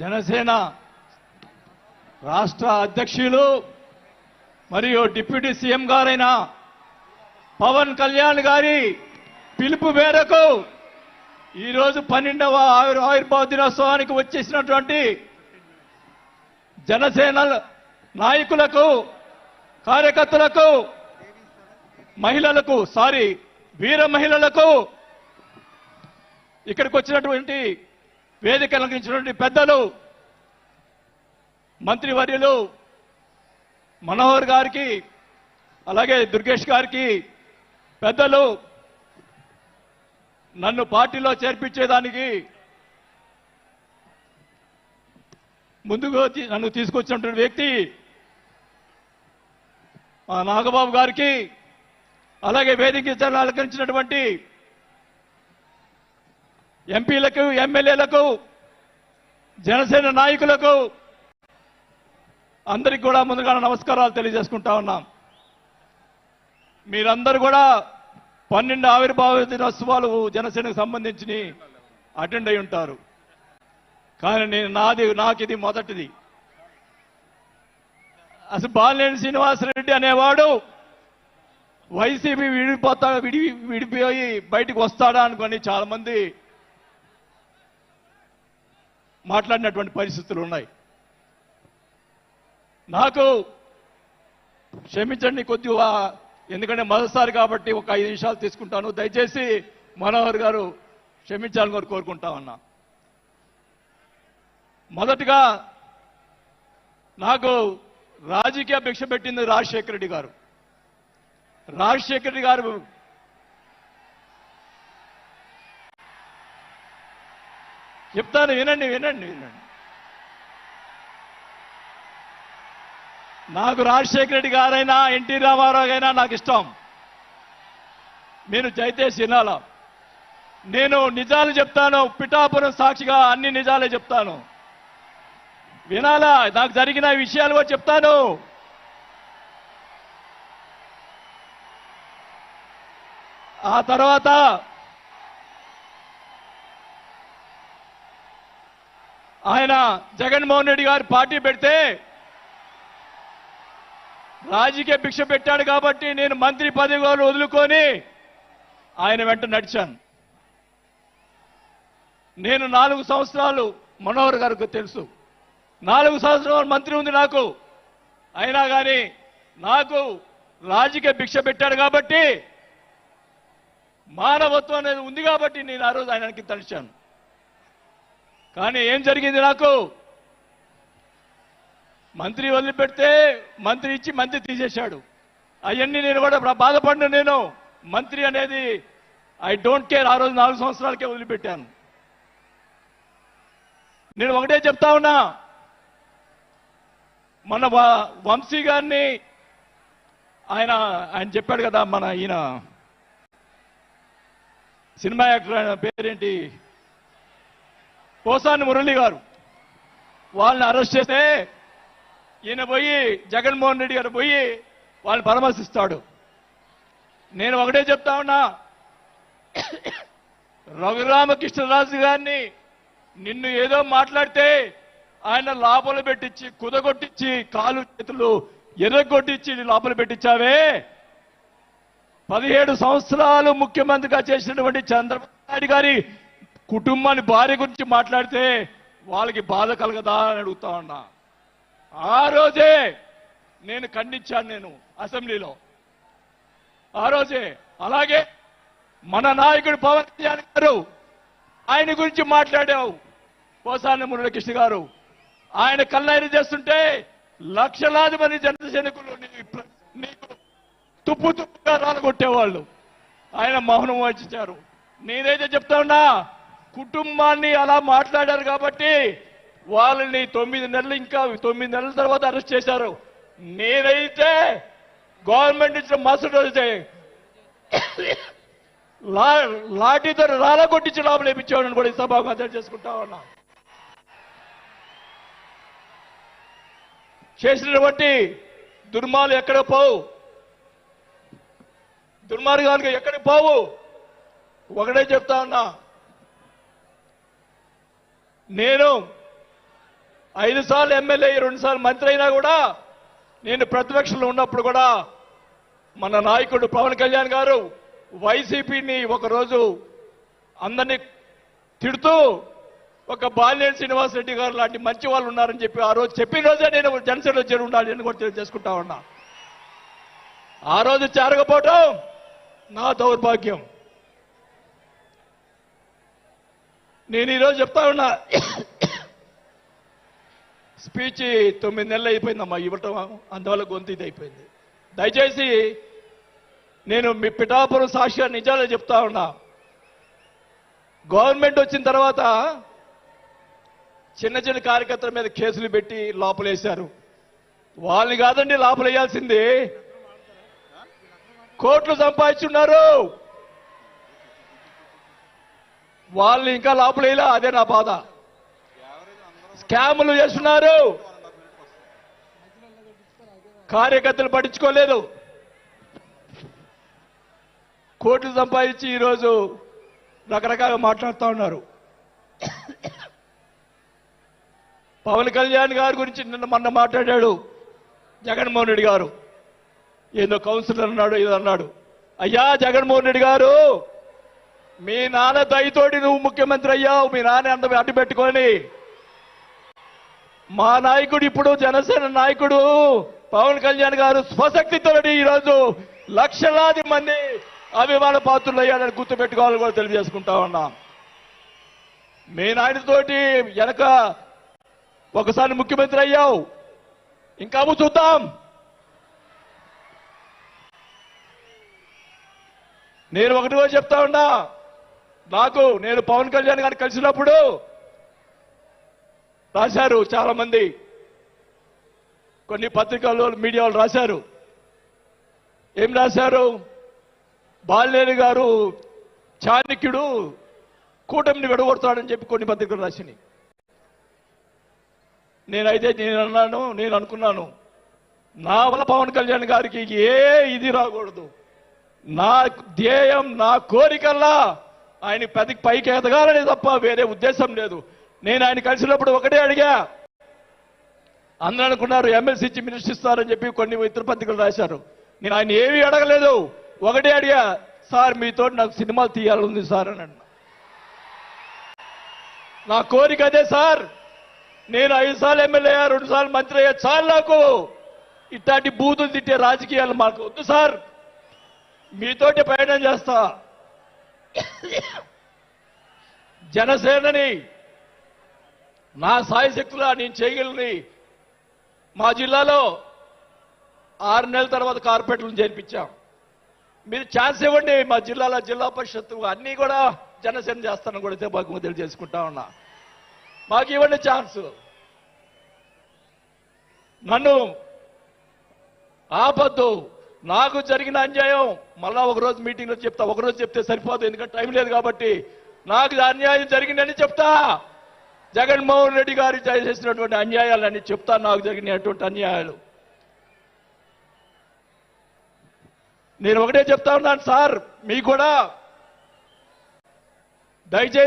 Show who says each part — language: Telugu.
Speaker 1: జనసేన రాష్ట్ర అధ్యక్షులు మరియు డిప్యూటీ సీఎం గారైన పవన్ కళ్యాణ్ గారి పిలుపు మేరకు ఈరోజు 12వ ఆవిర్భావ దినోత్సవానికి వచ్చేసినటువంటి జనసేన నాయకులకు, కార్యకర్తలకు, మహిళలకు, వీర మహిళలకు, ఇక్కడికి వచ్చినటువంటి వేదిక అలంకరించినటువంటి పెద్దలు, మంత్రివర్యులు మనోహర్ గారికి, అలాగే దుర్గేష్ గారికి, పెద్దలు, నన్ను పార్టీలో చేర్పించేదానికి ముందుకు నన్ను తీసుకొచ్చినటువంటి వ్యక్తి నాగబాబు గారికి, అలాగే వేదిక అలంకరించినటువంటి ఎంపీలకు, ఎమ్మెల్యేలకు, జనసేన నాయకులకు అందరికీ కూడా ముందుగా నమస్కారాలు తెలియజేసుకుంటా ఉన్నాం. మీరందరూ కూడా 12 ఆవిర్భావ దినోత్సవాలు జనసేనకు సంబంధించి అటెండ్ అయి ఉంటారు. కానీ నాకు ఇది మొదటిది. అసలు బాలినేని శ్రీనివాసరెడ్డి అనేవాడు వైసీపీ విడిపోయి బయటకు వస్తాడా అనుకొని చాలా మంది మాట్లాడినటువంటి పరిస్థితులు ఉన్నాయి. నాకు క్షమించండి కొద్దిగా, ఎందుకంటే మొదటిసారి కాబట్టి ఒక 5 నిమిషాలు తీసుకుంటాను. దయచేసి మనోహర్ గారు క్షమించాలని కోరుకుంటా ఉన్నా. మొదటిగా నాకు రాజకీయ భిక్ష పెట్టింది రాజశేఖర రెడ్డి గారు. రాజశేఖర రెడ్డి గారు చెప్తాను, వినండి. నాకు రాజశేఖర రెడ్డి గారైనా ఎన్టీ రామారావు అయినా నాకు ఇష్టం. మీరు దయచేసి వినాలా. నేను నిజాలు చెప్తాను, పిఠాపురం సాక్షిగా అన్ని నిజాలే చెప్తాను. వినాలా, నాకు జరిగిన విషయాలు కూడా చెప్తాను. ఆ తర్వాత ఆయన జగన్మోహన్ రెడ్డి గారు పార్టీ పెడితే రాజకీయ భిక్ష పెట్టాడు కాబట్టి నేను మంత్రి పదవి వదులుకొని ఆయన వెంట నడిచాను. నేను 4 సంవత్సరాలు, మనోహర్ గారికి తెలుసు, 4 సంవత్సరాలు మంత్రి ఉంది నాకు. అయినా కానీ నాకు రాజకీయ భిక్ష పెట్టాడు కాబట్టి, మానవత్వం అనేది ఉంది కాబట్టి నేను ఆ రోజు ఆయనకి తలిచాను. కానీ ఏం జరిగింది, నాకు మంత్రి వదిలిపెడితే మంత్రి ఇచ్చి మంత్రి తీసేశాడు. అవన్నీ నేను కూడా బాధపడిన, నేను మంత్రి అనేది ఐ డోంట్ కేర్. ఆ రోజు 4 సంవత్సరాలకే వదిలిపెట్టాను. నేను ఒకటే చెప్తా ఉన్నా, మన వంశీ గారిని ఆయన చెప్పాడు కదా, మన ఈయన సినిమా యాక్టర్, ఆయన పేరేంటి, పోసాని మురళి గారు, వాళ్ళని అరెస్ట్ చేస్తే ఈయన పోయి జగన్మోహన్ రెడ్డి గారు పోయి వాళ్ళని పరామర్శిస్తాడు. నేను ఒకటే చెప్తా ఉన్నా, రఘురామకృష్ణరాజు గారిని నిన్ను ఏదో మాట్లాడితే ఆయన లోపల పెట్టించి, కుదగొట్టించి, కాలు చేతులు ఎర్రగొట్టించి లోపల పెట్టించావే. 17 సంవత్సరాలు ముఖ్యమంత్రిగా చేసినటువంటి చంద్రబాబు నాయుడు గారి కుటుంబాన్ని, భార్య గురించి మాట్లాడితే వాళ్ళకి బాధ కలగదా అని అడుగుతా ఉన్నా. ఆ రోజే నేను ఖండించాను, నేను అసెంబ్లీలో ఆ రోజే. అలాగే మన నాయకుడు పవన్ కళ్యాణ్ గారు, ఆయన గురించి మాట్లాడావు, పోసాని మురళీకృష్ణ గారు. ఆయన కల్లైరు చేస్తుంటే లక్షలాది మంది జన సైనికులు నీకు తుప్పుగా రాలగొట్టేవాళ్ళు. ఆయన మౌనం వహించారు. నేనైతే చెప్తా ఉన్నా, కుటుంబాన్ని అలా మాట్లాడారు కాబట్టి వాళ్ళని 9 నెలలు, ఇంకా 9 నెలల తర్వాత అరెస్ట్ చేశారు. నేనైతే గవర్నమెంట్ ఇచ్చిన మరుసటి రోజే లాఠీతో రాలగొట్టించి లోపల వేయించేవాడిని కూడా ఈ సభకు చేసుకుంటా ఉన్నా. చేసినటువంటి దుర్మాలు ఎక్కడ పోవు, దుర్మార్గాలకు ఎక్కడికి పోవు. ఒకటే చెప్తా ఉన్నా, నేను 5 సార్లు ఎమ్మెల్యే 2 సార్లు మంత్రి అయినా కూడా నేను ప్రతిపక్షంలో ఉన్నప్పుడు కూడా మన నాయకుడు పవన్ కళ్యాణ్ గారు వైసీపీని ఒకరోజు అందరినీ తిడుతూ ఒక బాలినేని శ్రీనివాసరెడ్డి గారు లాంటి మంచి వాళ్ళు ఉన్నారని చెప్పి ఆ రోజు చెప్పిన రోజే నేను జనసేనలో చేరి ఉండాలి అని కూడా తెలియజేసుకుంటా ఉన్నా. ఆ రోజు చేరకపోవటం నా దౌర్భాగ్యం. నేను ఈరోజు చెప్తా ఉన్నా, స్పీచ్ 9 నెలలు అయిపోయిందమ్మా ఇవ్వటం, అందువల్ల గొంతు ఇది అయిపోయింది. దయచేసి నేను మీ పిఠాపురం సాక్షి నిజాలే చెప్తా ఉన్నా. గవర్నమెంట్ వచ్చిన తర్వాత చిన్న చిన్న కార్యకర్తల మీద కేసులు పెట్టి లోపలేశారు. వాళ్ళని కాదండి లోపలేయాల్సింది, కోట్లు సంపాదించున్నారు, వాళ్ళని ఇంకా లోపలేలా. అదే నా బాధ. స్కాములు చేస్తున్నారు, కార్యకర్తలు పట్టించుకోలేదు, కోట్లు సంపాదించి ఈరోజు రకరకాలుగా మాట్లాడుతూ ఉన్నారు. పవన్ కళ్యాణ్ గారి గురించి మొన్న మాట్లాడాడు జగన్మోహన్ రెడ్డి గారు, ఏదో కౌన్సిలర్ అన్నాడు, ఏదో అన్నాడు. అయ్యా జగన్మోహన్ రెడ్డి గారు, మీ నాన్న దయతోటి నువ్వు ముఖ్యమంత్రి అయ్యావు, మీ నాన్న అంత అడ్డు పెట్టుకొని. మా నాయకుడు ఇప్పుడు జనసేన నాయకుడు పవన్ కళ్యాణ్ గారు స్వశక్తితోటి ఈరోజు లక్షలాది మంది అభిమాన పాత్రులు అయ్యాడని గుర్తుపెట్టుకోవాలని కూడా తెలియజేసుకుంటా ఉన్నా. మీ నాయనతోటి వెనక ఒకసారి ముఖ్యమంత్రి అయ్యావు, ఇంకా చూద్దాం. నేను ఒకటి కూడా చెప్తా ఉన్నా, నేను పవన్ కళ్యాణ్ గారిని కలిసినప్పుడు రాశారు చాలా మంది, కొన్ని పత్రికల్లో మీడియా వాళ్ళు రాశారు. ఏం రాశారు? బాలినేని గారు చాణక్యుడు కూటమిని విడగొడతాడని చెప్పి కొన్ని పత్రికలు రాసినాయి. నేను అనుకున్నాను, నా వల్ల పవన్ కళ్యాణ్ గారికి ఏ ఇది రాకూడదు. నా ధ్యేయం, నా కోరికల్లా ఆయన పైకి ఎదగాలని తప్ప వేరే ఉద్దేశం లేదు. నేను ఆయన కలిసినప్పుడు ఒకటే అడిగా, అందరూ అనుకున్నారు ఎమ్మెల్సీ ఇచ్చి మినిస్టర్ ఇస్తారని చెప్పి కొన్ని ఇతర పత్రికలు రాశారు. నేను ఆయన ఏమీ అడగలేదు, ఒకటే అడిగా, సార్ మీతో నాకు సినిమాలు తీయాలని సార్ అని అన్నా. నా కోరిక అదే సార్. నేను 5 సార్లు ఎమ్మెల్యే అయ్యా, 2 సార్లు మంత్రి అయ్యా, చాలు నాకు ఇట్లాంటి బూతులు తిట్టే రాజకీయాలు మాకు వద్దు సార్, మీతోటి ప్రయాణం చేస్తా. జనసేనని నా సాయశక్తులా నేను చేయగలని మా జిల్లాలో 6 నెలల తర్వాత కార్పొరేట్లను చేర్పించాం. మీరు ఛాన్స్ ఇవ్వండి, మా జిల్లాలో జిల్లా పరిషత్తు అన్నీ కూడా జనసేన చేస్తానని కూడా బాగా తెలియజేసుకుంటా ఉన్నా. మాకు ఇవ్వండి ఛాన్స్. నన్ను ఆపద్దు. నాకు జరిగిన అన్యాయం మళ్ళా ఒకరోజు మీటింగ్లో చెప్తా. ఒకరోజు చెప్తే సరిపోదు, ఎందుకంటే టైం లేదు కాబట్టి. నాకు అన్యాయం జరిగిందని చెప్తా. జగన్మోహన్ రెడ్డి గారు చేసినటువంటి అన్యాయాలని చెప్తా, నాకు జరిగినటువంటి అన్యాయాలు. నేను ఒకటే చెప్తా ఉన్నాను సార్, మీకు కూడా దయచేసి